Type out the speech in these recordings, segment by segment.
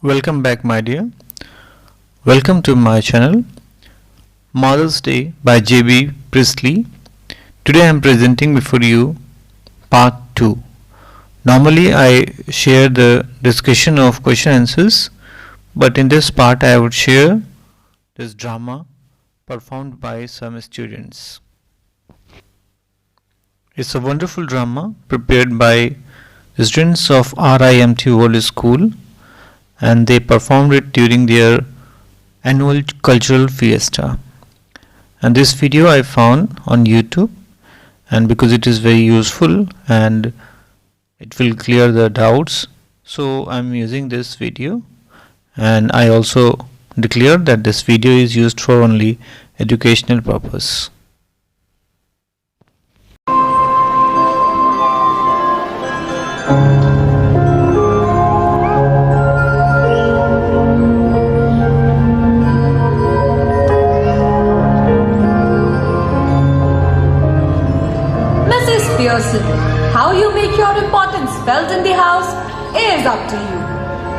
Welcome back, my dear. Welcome to my channel Mother's Day by J.B. Priestley. Today I am presenting before you part 2. Normally I share the discussion of question answers, but in this part I would share this drama performed by some students. It's a wonderful drama prepared by the students of RIMT World School, and they performed it during their annual cultural fiesta. And this video I found on YouTube, and because it is very useful and it will clear the doubts, so I'm using this video. And I also declare that this video is used for only educational purpose. Pearson, how you make your importance felt in the house is up to you.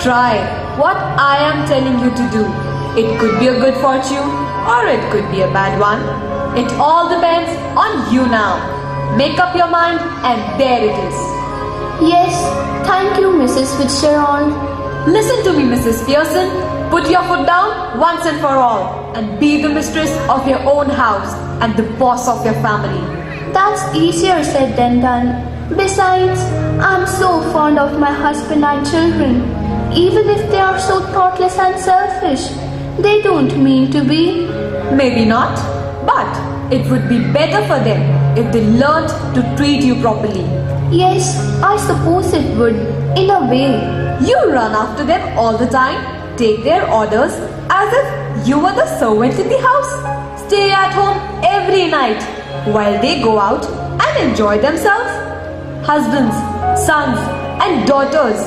Try what I am telling you to do. It could be a good fortune or it could be a bad one. It all depends on you now. Make up your mind and there it is. Yes, thank you, Mrs. Fitzgerald. Listen to me, Mrs. Pearson. Put your foot down once and for all and be the mistress of your own house and the boss of your family. That's easier said than done. Besides, I'm so fond of my husband and children. Even if they are so thoughtless and selfish, they don't mean to be. Maybe not, but it would be better for them if they learned to treat you properly. Yes, I suppose it would, in a way. You run after them all the time, take their orders as if you were the servant in the house. Stay at home every night while they go out and enjoy themselves. Husbands, sons and daughters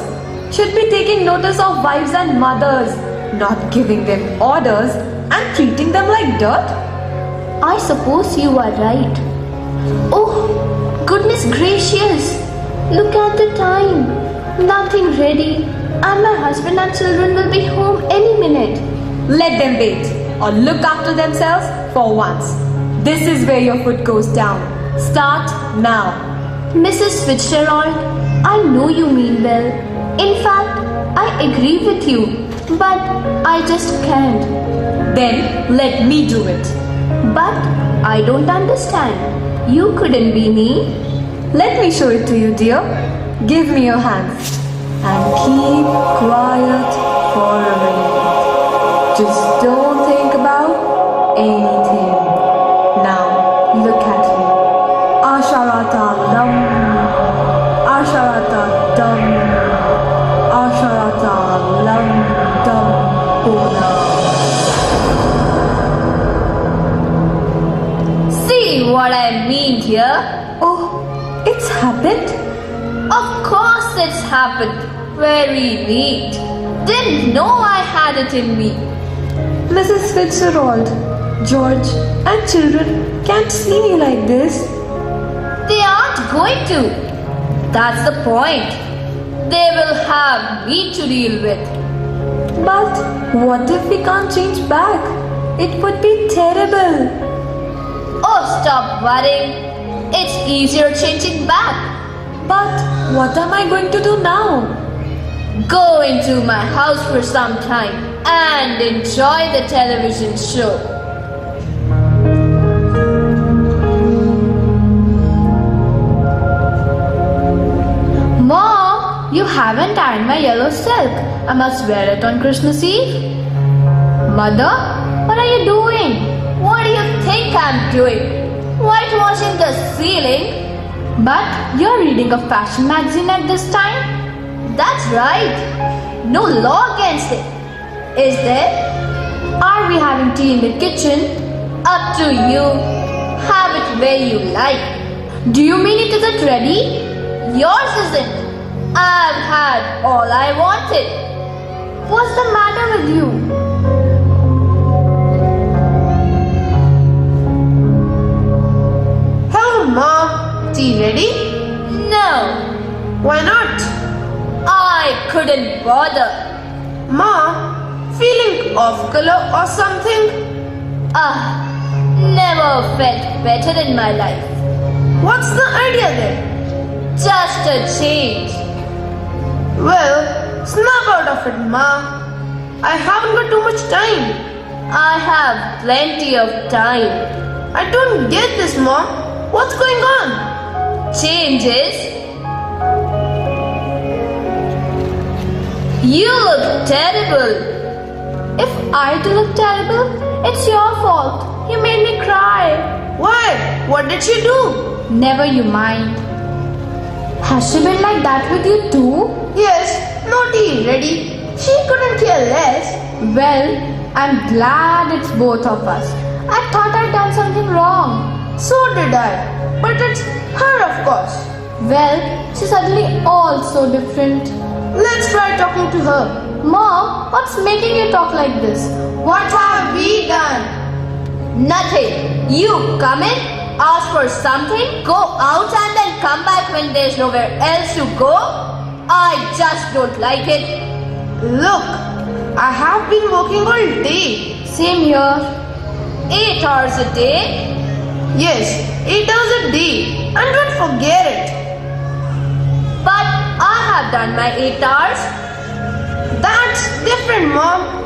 should be taking notice of wives and mothers, not giving them orders and treating them like dirt. I suppose you are right. Oh, goodness gracious! Look at the time. Nothing ready, and my husband and children will be home any minute. Let them wait or look after themselves for once. This is where your foot goes down. Start now. Mrs. Fitzgerald, I know you mean well. In fact, I agree with you, but I just can't. Then let me do it. But I don't understand. You couldn't be me. Let me show it to you, dear. Give me your hands and keep quiet for a minute. Just don't think about anything. Now look at me. Asharata lam, Asharata dum, Asharata lam dum puna. See what I mean here? Oh, it's happened? Of course it's happened. Very neat. Didn't know I had it in me. Mrs. Fitzgerald, George and children can't see me like this. They aren't going to. That's the point. They will have me to deal with. But what if we can't change back? It would be terrible. Oh, stop worrying. It's easier changing back. But what am I going to do now? Go into my house for some time and enjoy the television show. Mom, you haven't ironed my yellow silk. I must wear it on Christmas Eve. Mother, what are you doing? What do you think I'm doing? Whitewashing the ceiling? But you're reading a fashion magazine at this time? That's right. No law against it. Is there? Are we having tea in the kitchen? Up to you. Have it where you like. Do you mean it isn't ready? Yours isn't. I've had all I wanted. What's the matter with you? Hello, Mom. Tea ready? No. Why not? I couldn't bother. Ma, feeling off color or something? Never felt better in my life. What's the idea then? Just a change. Well, snap out of it, Ma. I haven't got too much time. I have plenty of time. I don't get this, Ma. What's going on? Changes. You look terrible. If I do look terrible, it's your fault. You made me cry. Why? What did she do? Never you mind. Has she been like that with you too? Yes, naughty, ready. She couldn't care less. Well, I'm glad it's both of us. I thought I'd done something wrong. So did I. But it's her, of course. Well, she's suddenly all so different. Let's try talking to her. Mom, what's making you talk like this? What have we done? Nothing. You come in, ask for something, go out and then come back when there's nowhere else to go? I just don't like it. Look, I have been working all day. Same here. 8 hours a day? Yes, 8 hours a day. And don't forget it. But I have done my 8 hours. That's different, Mom.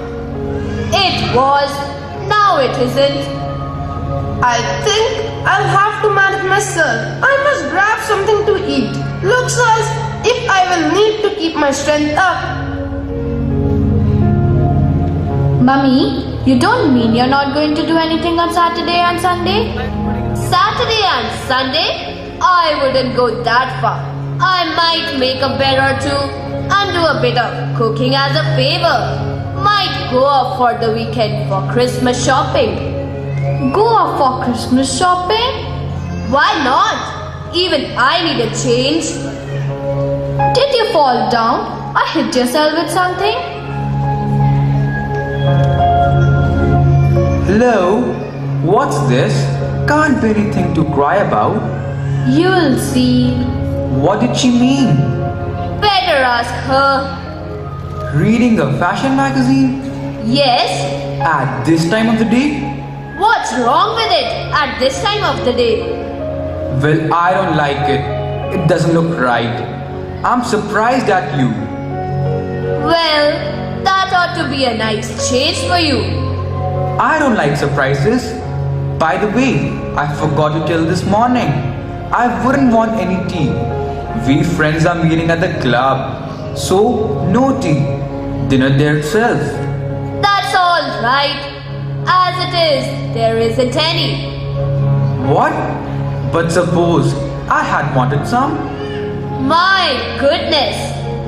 It was, now it isn't. I think I'll have to manage myself. I must grab something to eat. Looks as if I will need to keep my strength up. Mummy, you don't mean you're not going to do anything on Saturday and Sunday? Saturday and Sunday? I wouldn't go that far. I might make a bed or two and do a bit of cooking as a favor. Might go off for the weekend for Christmas shopping. Go off for Christmas shopping? Why not? Even I need a change. Did you fall down or hit yourself with something? Hello? What's this? Can't be anything to cry about. You'll see. What did she mean? Better ask her. Reading a fashion magazine? Yes? At this time of the day? What's wrong with it at this time of the day? Well, I don't like it. It doesn't look right. I'm surprised at you. Well, that ought to be a nice change for you. I don't like surprises. By the way, I forgot to tell this morning. I wouldn't want any tea. We friends are meeting at the club. So, no tea. Dinner there itself. That's all right. As it is, there isn't any. What? But suppose I had wanted some? My goodness,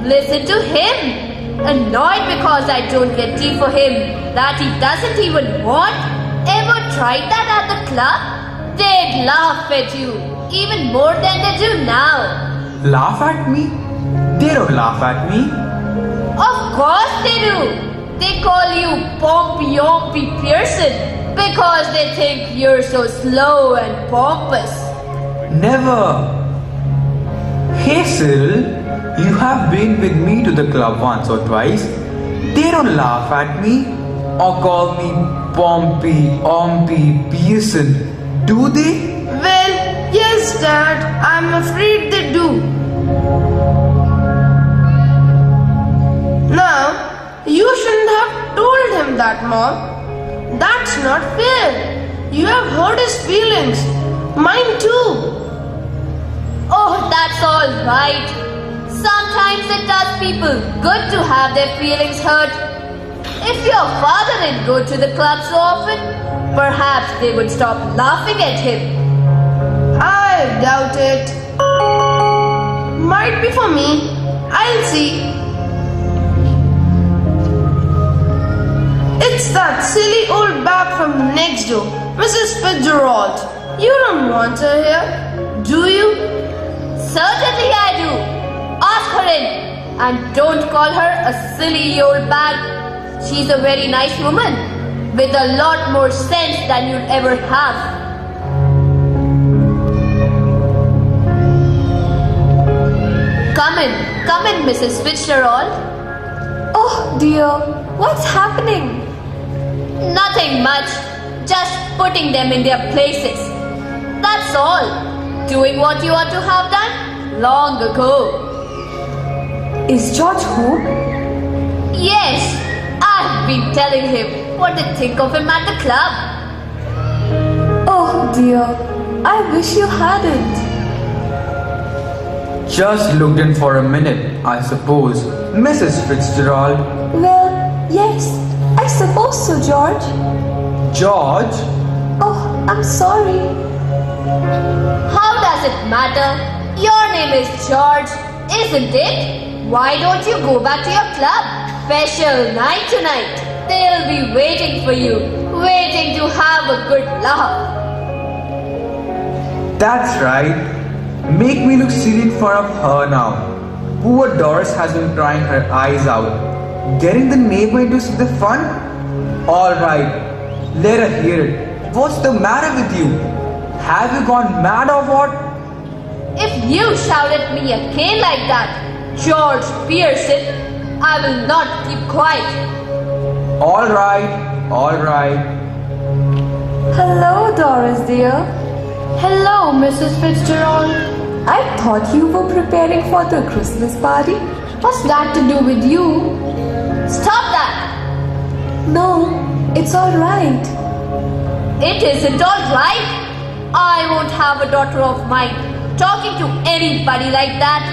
listen to him. Annoyed because I don't get tea for him that he doesn't even want. Ever tried that at the club? They'd laugh at you even more than they do now. Laugh at me? They don't laugh at me. Of course they do. They call you Pompey Ompy Pearson because they think you're so slow and pompous. Never. Hey Cyril, you have been with me to the club once or twice. They don't laugh at me or call me Pompey Ompy Pearson, do they? Well, yes, Dad. I'm afraid they do. Now, you shouldn't have told him that, Mom. That's not fair. You have hurt his feelings. Mine too. Oh, that's all right. Sometimes it does people good to have their feelings hurt. If your father didn't go to the club so often, perhaps they would stop laughing at him. I doubt it. Might be for me. I'll see. It's that silly old bag from next door, Mrs. Fitzgerald. You don't want her here, do you? Certainly I do. Ask her in. And don't call her a silly old bag. She's a very nice woman with a lot more sense than you'd ever have. Come in, Mrs. Fitzgerald. Oh dear, what's happening? Nothing much. Just putting them in their places. That's all. Doing what you ought to have done long ago. Is George home? Yes, I've been telling him what they think of him at the club. Oh dear, I wish you hadn't. Just looked in for a minute, I suppose. Mrs. Fitzgerald. Well, yes, I suppose so, George. George? Oh, I'm sorry. How does it matter? Your name is George, isn't it? Why don't you go back to your club? Special night tonight. They'll be waiting for you, waiting to have a good laugh. That's right. Make me look silly in front of her now. Poor Doris has been crying her eyes out. Getting the neighbor into the fun? Alright, let her hear it. What's the matter with you? Have you gone mad or what? If you shout at me again like that, George Pearson, I will not keep quiet. Alright. Hello, Doris dear. Hello, Mrs. Fitzgerald. I thought you were preparing for the Christmas party. What's that to do with you? Stop that! No, it's alright. It isn't alright. I won't have a daughter of mine talking to anybody like that.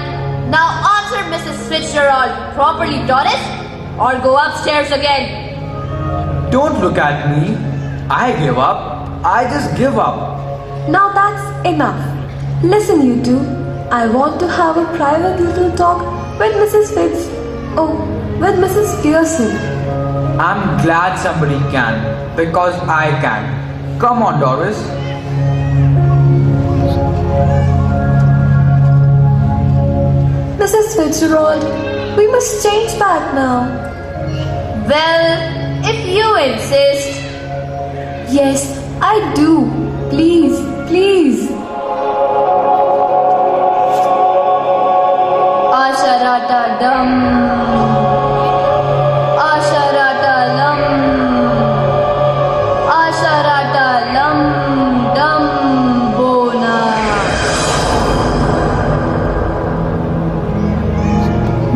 Now answer Mrs. Fitzgerald properly, Doris, or go upstairs again. Don't look at me. I give up. I just give up. Now that's enough. Listen, you two. I want to have a private little talk with with Mrs. Pearson. I'm glad somebody can, because I can. Come on, Doris. Mrs. Fitzgerald, we must change that now. Well, if you insist. Yes, I do. Please, please. Asharata dum. Asharata lum. Asharata lum dum bona.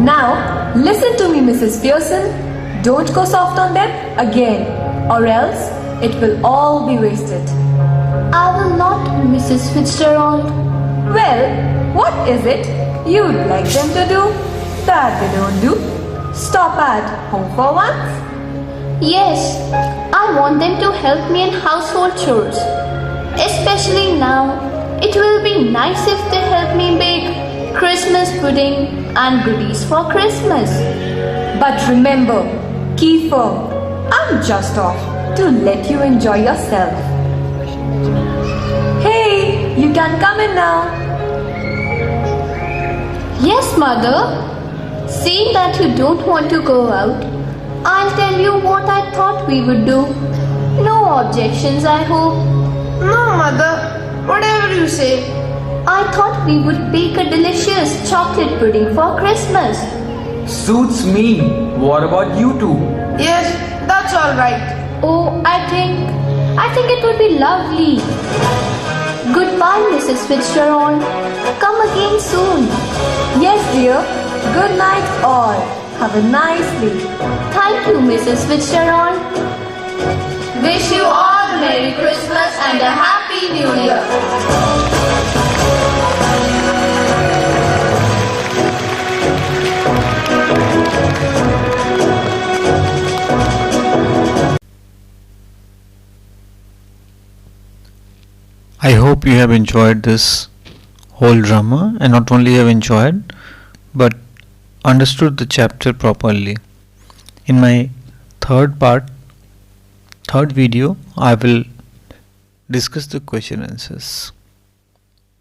Now, listen to me, Mrs. Pearson. Don't go soft on them again, or else it will all be wasted. I will not, Mrs. Fitzgerald. Well, what is it you'd like them to do that they don't do? Stop at home for once? Yes, I want them to help me in household chores. Especially now, it will be nice if they help me bake Christmas pudding and goodies for Christmas. But remember, keep firm. I'm just off to let you enjoy yourself. Hey, you can come in now. Yes, Mother. Seeing that you don't want to go out, I'll tell you what I thought we would do. No objections, I hope. No, Mother. Whatever you say. I thought we would bake a delicious chocolate pudding for Christmas. Suits me. What about you two? Yes, that's alright. Oh, I think it would be lovely. Goodbye, Mrs. Fitzgerald. Come again soon. Yes, dear. Good night, all. Have a nice sleep. Thank you, Mrs. Fitzgerald. Wish you all a Merry Christmas and a Happy New Year. I hope you have enjoyed this whole drama, and not only have enjoyed but understood the chapter properly. In my third video, I will discuss the question answers.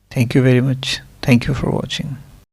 Thank you very much. Thank you for watching.